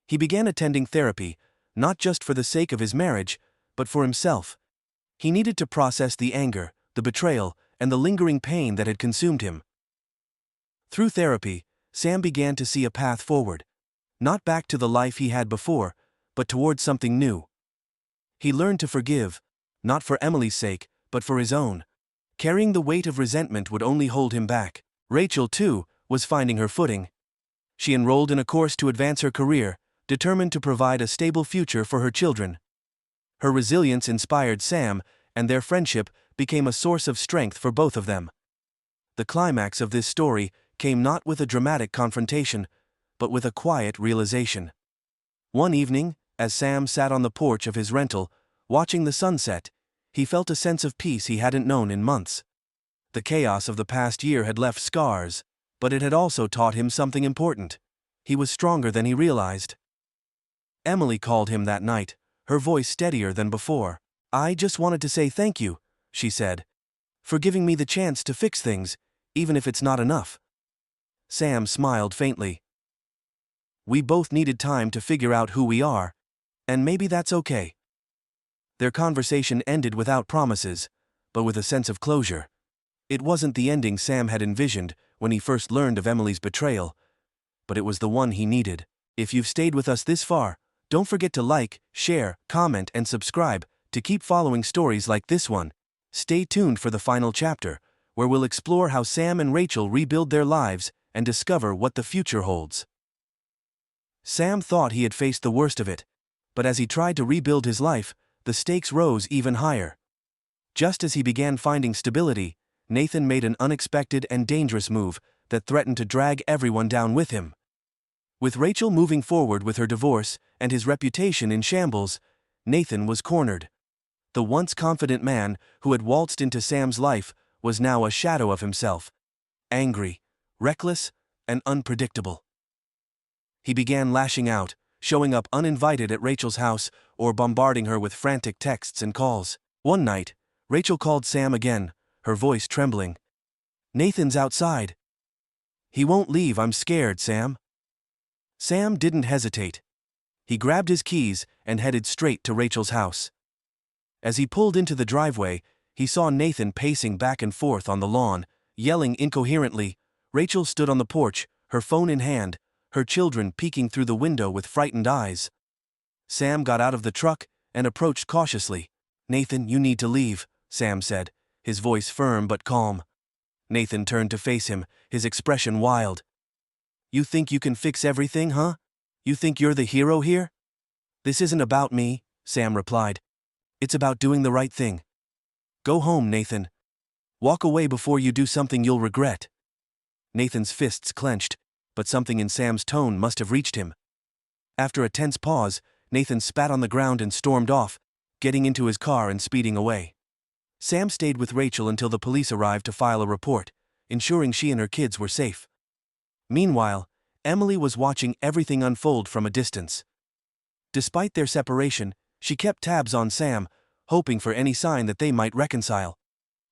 He began attending therapy, not just for the sake of his marriage, but for himself. He needed to process the anger, the betrayal, and the lingering pain that had consumed him. Through therapy, Sam began to see a path forward. Not back to the life he had before, but towards something new. He learned to forgive, not for Emily's sake, but for his own. Carrying the weight of resentment would only hold him back. Rachel, too, was finding her footing. She enrolled in a course to advance her career, determined to provide a stable future for her children. Her resilience inspired Sam, and their friendship became a source of strength for both of them. The climax of this story came not with a dramatic confrontation, but with a quiet realization. One evening, as Sam sat on the porch of his rental, watching the sunset, he felt a sense of peace he hadn't known in months. The chaos of the past year had left scars, but it had also taught him something important. He was stronger than he realized. Emily called him that night, her voice steadier than before. "I just wanted to say thank you," she said, "for giving me the chance to fix things, even if it's not enough." Sam smiled faintly. "We both needed time to figure out who we are, and maybe that's okay." Their conversation ended without promises, but with a sense of closure. It wasn't the ending Sam had envisioned when he first learned of Emily's betrayal, but it was the one he needed. If you've stayed with us this far, don't forget to like, share, comment, and subscribe to keep following stories like this one. Stay tuned for the final chapter, where we'll explore how Sam and Rachel rebuild their lives and discover what the future holds. Sam thought he had faced the worst of it, but as he tried to rebuild his life, the stakes rose even higher. Just as he began finding stability, Nathan made an unexpected and dangerous move that threatened to drag everyone down with him. With Rachel moving forward with her divorce and his reputation in shambles, Nathan was cornered. The once confident man who had waltzed into Sam's life was now a shadow of himself, angry, reckless, and unpredictable. He began lashing out, showing up uninvited at Rachel's house or bombarding her with frantic texts and calls. One night, Rachel called Sam again, her voice trembling. "Nathan's outside." "He won't leave, I'm scared, Sam." Sam didn't hesitate. He grabbed his keys and headed straight to Rachel's house. As he pulled into the driveway, he saw Nathan pacing back and forth on the lawn, yelling incoherently. Rachel stood on the porch, her phone in hand, her children peeking through the window with frightened eyes. Sam got out of the truck and approached cautiously. "Nathan, you need to leave," Sam said, his voice firm but calm. Nathan turned to face him, his expression wild. "You think you can fix everything, huh? You think you're the hero here?" "This isn't about me," Sam replied. "It's about doing the right thing. Go home, Nathan. Walk away before you do something you'll regret." Nathan's fists clenched, but something in Sam's tone must have reached him. After a tense pause, Nathan spat on the ground and stormed off, getting into his car and speeding away. Sam stayed with Rachel until the police arrived to file a report, ensuring she and her kids were safe. Meanwhile, Emily was watching everything unfold from a distance. Despite their separation, she kept tabs on Sam, hoping for any sign that they might reconcile.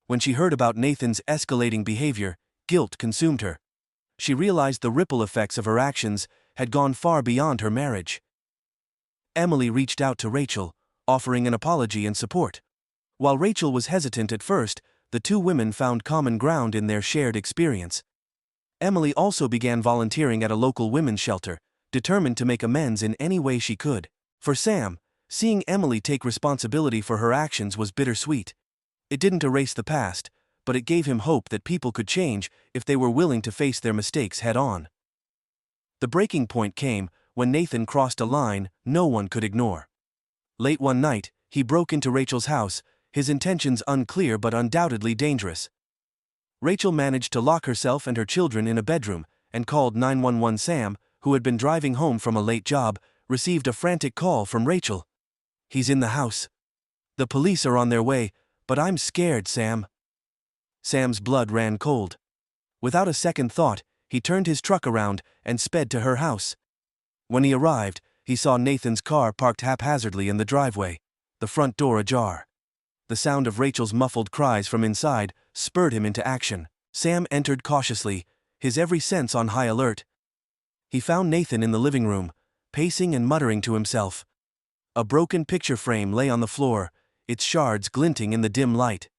When she heard about Nathan's escalating behavior, guilt consumed her. She realized the ripple effects of her actions had gone far beyond her marriage. Emily reached out to Rachel, offering an apology and support. While Rachel was hesitant at first, the two women found common ground in their shared experience. Emily also began volunteering at a local women's shelter, determined to make amends in any way she could. For Sam, seeing Emily take responsibility for her actions was bittersweet. It didn't erase the past, but it gave him hope that people could change if they were willing to face their mistakes head-on. The breaking point came when Nathan crossed a line no one could ignore. Late one night, he broke into Rachel's house, his intentions unclear but undoubtedly dangerous. Rachel managed to lock herself and her children in a bedroom and called 911. Sam, who had been driving home from a late job, received a frantic call from Rachel. "He's in the house. The police are on their way, but I'm scared, Sam." Sam's blood ran cold. Without a second thought, he turned his truck around and sped to her house. When he arrived, he saw Nathan's car parked haphazardly in the driveway, the front door ajar. The sound of Rachel's muffled cries from inside spurred him into action. Sam entered cautiously, his every sense on high alert. He found Nathan in the living room, pacing and muttering to himself. A broken picture frame lay on the floor, its shards glinting in the dim light.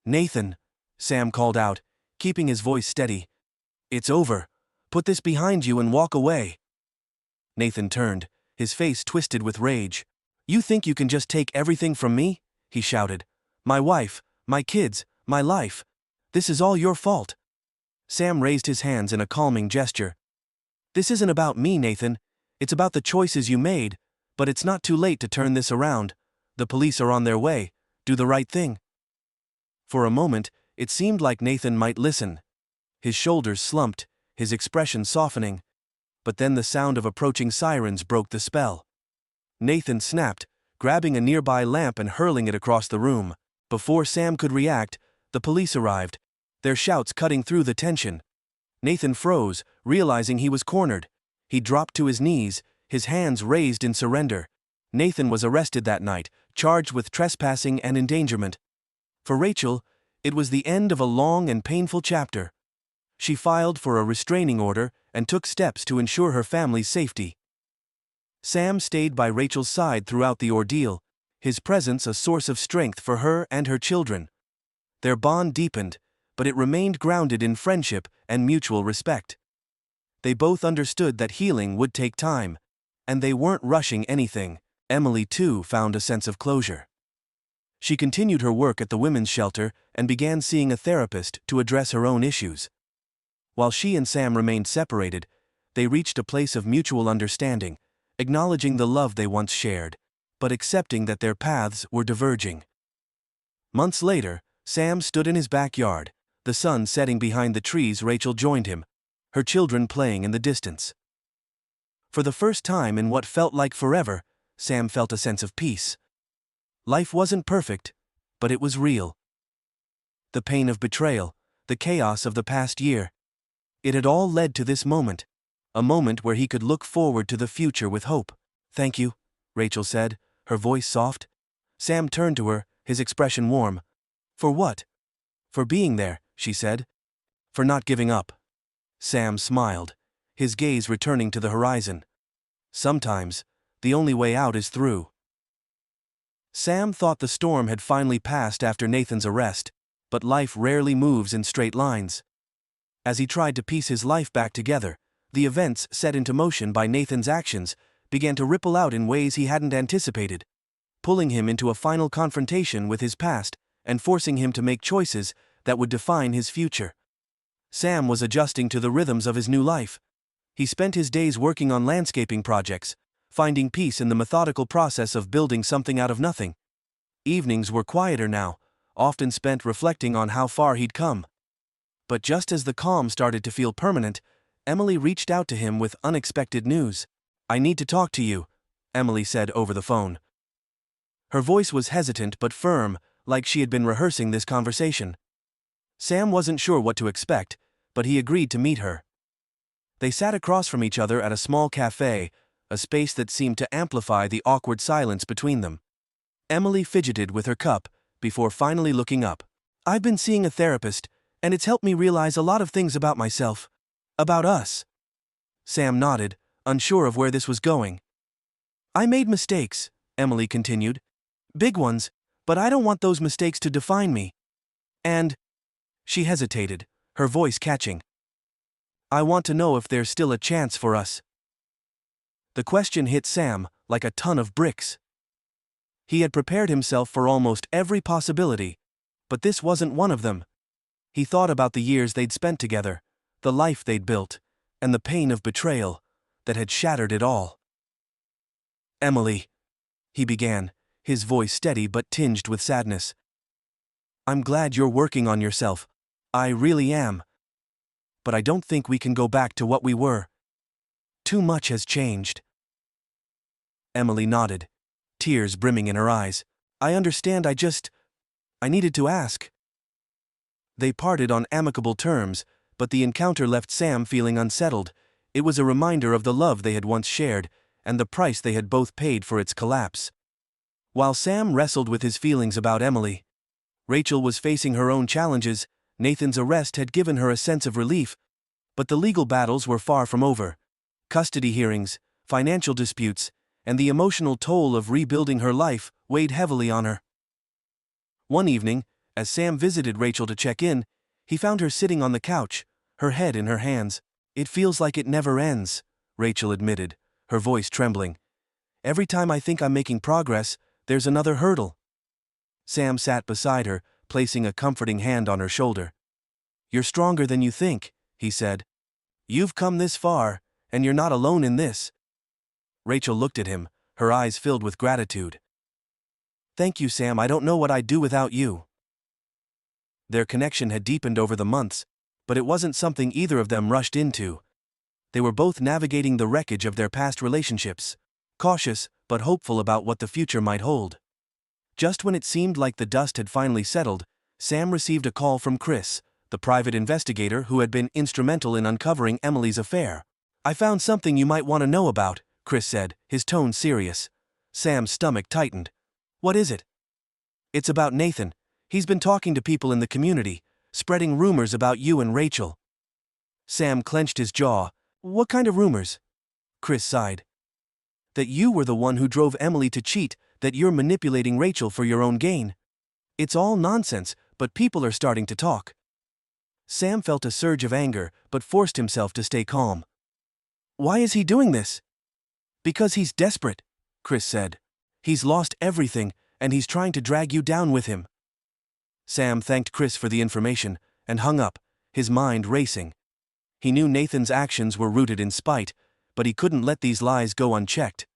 "Nathan," Sam called out, keeping his voice steady. "It's over. Put this behind you and walk away." Nathan turned, his face twisted with rage. "You think you can just take everything from me?" he shouted. "My wife, my kids, my life. This is all your fault." Sam raised his hands in a calming gesture. "This isn't about me, Nathan. It's about the choices you made, but it's not too late to turn this around. The police are on their way. Do the right thing." For a moment, it seemed like Nathan might listen. His shoulders slumped, his expression softening. But then the sound of approaching sirens broke the spell. Nathan snapped, grabbing a nearby lamp and hurling it across the room. Before Sam could react, the police arrived, their shouts cutting through the tension. Nathan froze, realizing he was cornered. He dropped to his knees, his hands raised in surrender. Nathan was arrested that night, charged with trespassing and endangerment. For Rachel, it was the end of a long and painful chapter. She filed for a restraining order and took steps to ensure her family's safety. Sam stayed by Rachel's side throughout the ordeal, his presence a source of strength for her and her children. Their bond deepened, but it remained grounded in friendship and mutual respect. They both understood that healing would take time, and they weren't rushing anything. Emily, too, found a sense of closure. She continued her work at the women's shelter and began seeing a therapist to address her own issues. While she and Sam remained separated, they reached a place of mutual understanding, acknowledging the love they once shared, but accepting that their paths were diverging. Months later, Sam stood in his backyard, the sun setting behind the trees. Rachel joined him, her children playing in the distance. For the first time in what felt like forever, Sam felt a sense of peace. Life wasn't perfect, but it was real. The pain of betrayal, the chaos of the past year. It had all led to this moment, a moment where he could look forward to the future with hope. "Thank you," Rachel said, her voice soft. Sam turned to her, his expression warm. "For what?" "For being there," she said. "For not giving up." Sam smiled, his gaze returning to the horizon. "Sometimes, the only way out is through." Sam thought the storm had finally passed after Nathan's arrest, but life rarely moves in straight lines. As he tried to piece his life back together, the events set into motion by Nathan's actions began to ripple out in ways he hadn't anticipated, pulling him into a final confrontation with his past and forcing him to make choices that would define his future. Sam was adjusting to the rhythms of his new life. He spent his days working on landscaping projects, finding peace in the methodical process of building something out of nothing. Evenings were quieter now, often spent reflecting on how far he'd come. But just as the calm started to feel permanent, Emily reached out to him with unexpected news. "I need to talk to you," Emily said over the phone. Her voice was hesitant but firm, like she had been rehearsing this conversation. Sam wasn't sure what to expect, but he agreed to meet her. They sat across from each other at a small cafe, a space that seemed to amplify the awkward silence between them. Emily fidgeted with her cup, before finally looking up. "I've been seeing a therapist, and it's helped me realize a lot of things about myself. About us." Sam nodded, unsure of where this was going. "I made mistakes," Emily continued. "Big ones, but I don't want those mistakes to define me. And..." She hesitated, her voice catching. "I want to know if there's still a chance for us." The question hit Sam like a ton of bricks. He had prepared himself for almost every possibility, but this wasn't one of them. He thought about the years they'd spent together, the life they'd built, and the pain of betrayal that had shattered it all. "Emily," he began, his voice steady but tinged with sadness. "I'm glad you're working on yourself. I really am. But I don't think we can go back to what we were. Too much has changed." Emily nodded, tears brimming in her eyes. "I understand, I needed to ask." They parted on amicable terms, but the encounter left Sam feeling unsettled. It was a reminder of the love they had once shared, and the price they had both paid for its collapse. While Sam wrestled with his feelings about Emily, Rachel was facing her own challenges. Nathan's arrest had given her a sense of relief, but the legal battles were far from over. Custody hearings, financial disputes, and the emotional toll of rebuilding her life weighed heavily on her. One evening, as Sam visited Rachel to check in, he found her sitting on the couch, her head in her hands. "It feels like it never ends," Rachel admitted, her voice trembling. "Every time I think I'm making progress, there's another hurdle." Sam sat beside her, placing a comforting hand on her shoulder. "You're stronger than you think," he said. "You've come this far, and you're not alone in this." Rachel looked at him, her eyes filled with gratitude. "Thank you, Sam. I don't know what I'd do without you." Their connection had deepened over the months, But it wasn't something either of them rushed into. They were both navigating the wreckage of their past relationships, cautious but hopeful about what the future might hold. Just when it seemed like the dust had finally settled, Sam received a call from Chris, the private investigator who had been instrumental in uncovering Emily's affair. "I found something you might want to know about," Chris said, his tone serious. Sam's stomach tightened. "What is it?" "It's about Nathan. He's been talking to people in the community, spreading rumors about you and Rachel." Sam clenched his jaw. "What kind of rumors?" Chris sighed. "That you were the one who drove Emily to cheat, that you're manipulating Rachel for your own gain. It's all nonsense, but people are starting to talk." Sam felt a surge of anger, but forced himself to stay calm. "Why is he doing this?" "Because he's desperate," Chris said. "He's lost everything, and he's trying to drag you down with him." Sam thanked Chris for the information, and hung up, his mind racing. He knew Nathan's actions were rooted in spite, but he couldn't let these lies go unchecked.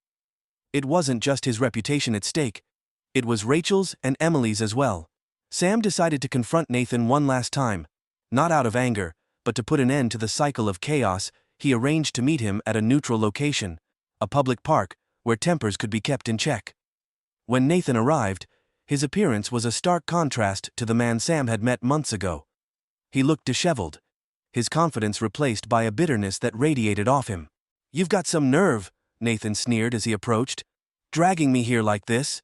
It wasn't just his reputation at stake. It was Rachel's and Emily's as well. Sam decided to confront Nathan one last time. Not out of anger, but to put an end to the cycle of chaos. He arranged to meet him at a neutral location, a public park, where tempers could be kept in check. When Nathan arrived, his appearance was a stark contrast to the man Sam had met months ago. He looked disheveled, his confidence replaced by a bitterness that radiated off him. "You've got some nerve," Nathan sneered as he approached. "Dragging me here like this."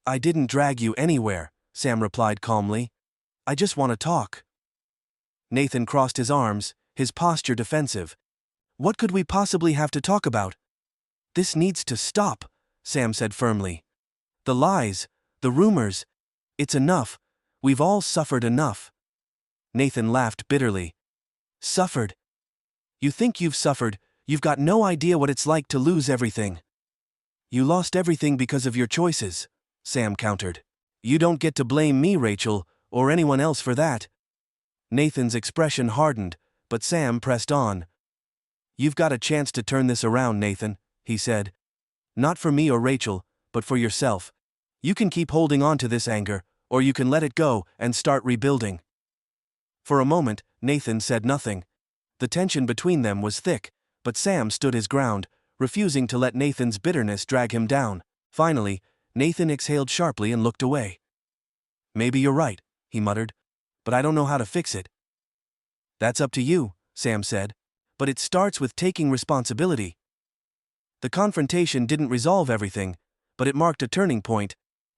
"I didn't drag you anywhere," Sam replied calmly. "I just want to talk." Nathan crossed his arms, his posture defensive. "What could we possibly have to talk about?" "This needs to stop," Sam said firmly. "The lies, the rumors. It's enough. We've all suffered enough." Nathan laughed bitterly. "Suffered? You think you've suffered? You've got no idea what it's like to lose everything." "You lost everything because of your choices," Sam countered. "You don't get to blame me, Rachel, or anyone else for that." Nathan's expression hardened, but Sam pressed on. "You've got a chance to turn this around, Nathan," he said. "Not for me or Rachel, but for yourself. You can keep holding on to this anger, or you can let it go and start rebuilding." For a moment, Nathan said nothing. The tension between them was thick, but Sam stood his ground, refusing to let Nathan's bitterness drag him down. Finally, Nathan exhaled sharply and looked away. "Maybe you're right," he muttered, "but I don't know how to fix it." "That's up to you," Sam said. "But it starts with taking responsibility." The confrontation didn't resolve everything, but it marked a turning point.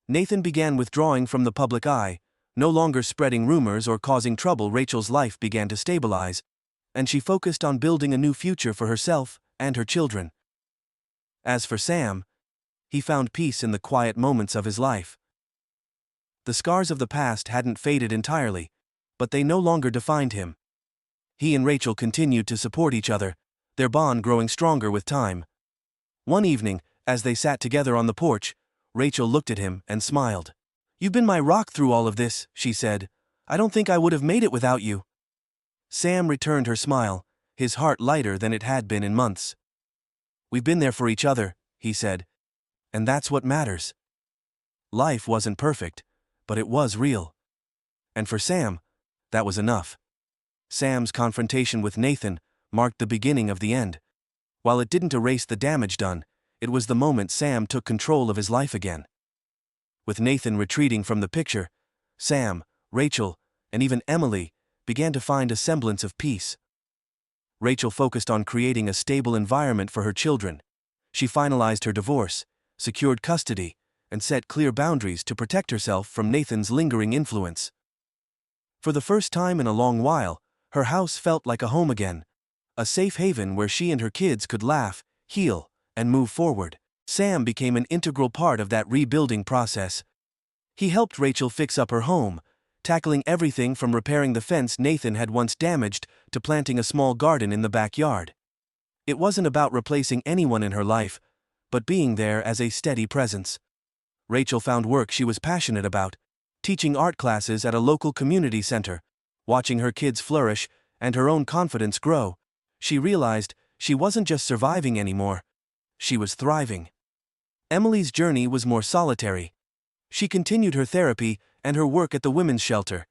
Nathan began withdrawing from the public eye, no longer spreading rumors or causing trouble. Rachel's life began to stabilize, and she focused on building a new future for herself and her children. As for Sam, he found peace in the quiet moments of his life. The scars of the past hadn't faded entirely, but they no longer defined him. He and Rachel continued to support each other, their bond growing stronger with time. One evening, as they sat together on the porch, Rachel looked at him and smiled. "You've been my rock through all of this," she said. "I don't think I would have made it without you." Sam returned her smile, his heart lighter than it had been in months. "We've been there for each other," he said. "And that's what matters." Life wasn't perfect, but it was real. And for Sam, that was enough. Sam's confrontation with Nathan marked the beginning of the end. While it didn't erase the damage done, it was the moment Sam took control of his life again. With Nathan retreating from the picture, Sam, Rachel, and even Emily began to find a semblance of peace. Rachel focused on creating a stable environment for her children. She finalized her divorce, secured custody, and set clear boundaries to protect herself from Nathan's lingering influence. For the first time in a long while, her house felt like a home again, a safe haven where she and her kids could laugh, heal, and move forward. Sam became an integral part of that rebuilding process. He helped Rachel fix up her home, tackling everything from repairing the fence Nathan had once damaged to planting a small garden in the backyard. It wasn't about replacing anyone in her life, but being there as a steady presence. Rachel found work she was passionate about, teaching art classes at a local community center. Watching her kids flourish and her own confidence grow, she realized she wasn't just surviving anymore, she was thriving. Emily's journey was more solitary. She continued her therapy and her work at the women's shelter,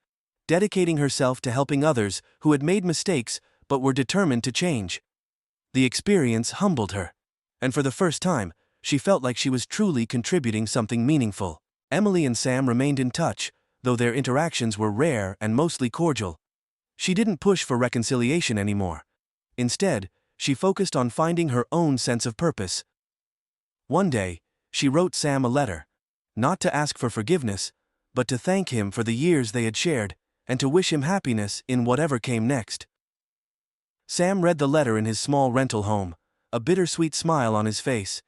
dedicating herself to helping others who had made mistakes but were determined to change. The experience humbled her, and for the first time, she felt like she was truly contributing something meaningful. Emily and Sam remained in touch, though their interactions were rare and mostly cordial. She didn't push for reconciliation anymore. Instead, she focused on finding her own sense of purpose. One day, she wrote Sam a letter, not to ask for forgiveness, but to thank him for the years they had shared, and to wish him happiness in whatever came next. Sam read the letter in his small rental home, a bittersweet smile on his face.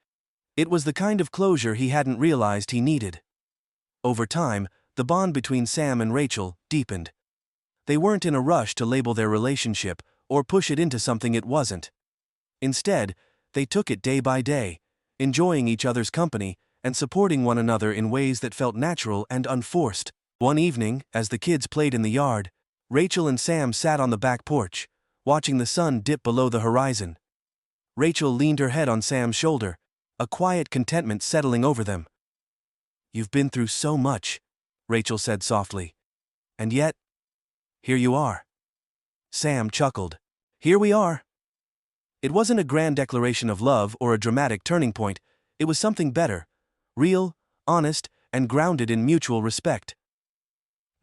It was the kind of closure he hadn't realized he needed. Over time, the bond between Sam and Rachel deepened. They weren't in a rush to label their relationship or push it into something it wasn't. Instead, they took it day by day, enjoying each other's company and supporting one another in ways that felt natural and unforced. One evening, as the kids played in the yard, Rachel and Sam sat on the back porch, watching the sun dip below the horizon. Rachel leaned her head on Sam's shoulder, a quiet contentment settling over them. "You've been through so much," Rachel said softly. "And yet, here you are." Sam chuckled. "Here we are." It wasn't a grand declaration of love or a dramatic turning point, it was something better, real, honest, and grounded in mutual respect.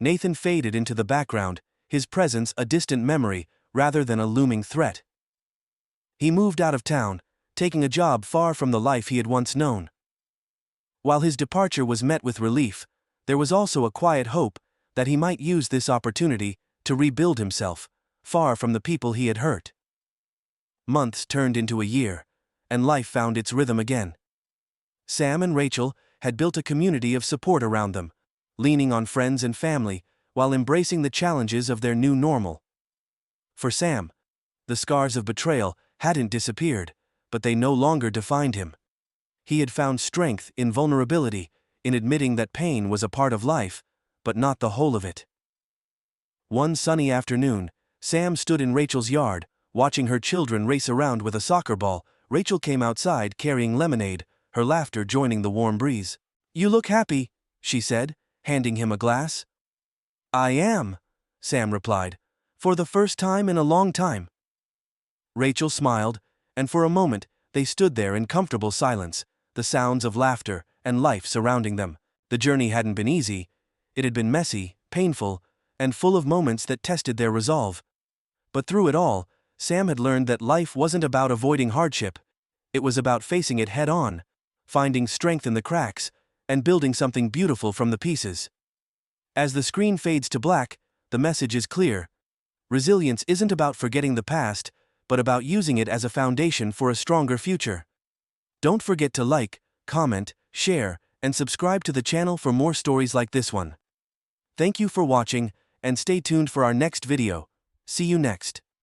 Nathan faded into the background, his presence a distant memory rather than a looming threat. He moved out of town, taking a job far from the life he had once known. While his departure was met with relief, there was also a quiet hope that he might use this opportunity to rebuild himself, far from the people he had hurt. Months turned into a year, and life found its rhythm again. Sam and Rachel had built a community of support around them, leaning on friends and family while embracing the challenges of their new normal. For Sam, the scars of betrayal hadn't disappeared, but they no longer defined him. He had found strength in vulnerability, in admitting that pain was a part of life, but not the whole of it. One sunny afternoon, Sam stood in Rachel's yard, watching her children race around with a soccer ball. Rachel came outside carrying lemonade, her laughter joining the warm breeze. "You look happy," she said, handing him a glass. "I am," Sam replied, "for the first time in a long time." Rachel smiled, and for a moment, they stood there in comfortable silence, the sounds of laughter and life surrounding them. The journey hadn't been easy, it had been messy, painful, and full of moments that tested their resolve. But through it all, Sam had learned that life wasn't about avoiding hardship, it was about facing it head-on, finding strength in the cracks, and building something beautiful from the pieces. As the screen fades to black, the message is clear. Resilience isn't about forgetting the past, but about using it as a foundation for a stronger future. Don't forget to like, comment, share, and subscribe to the channel for more stories like this one. Thank you for watching, and stay tuned for our next video. See you next.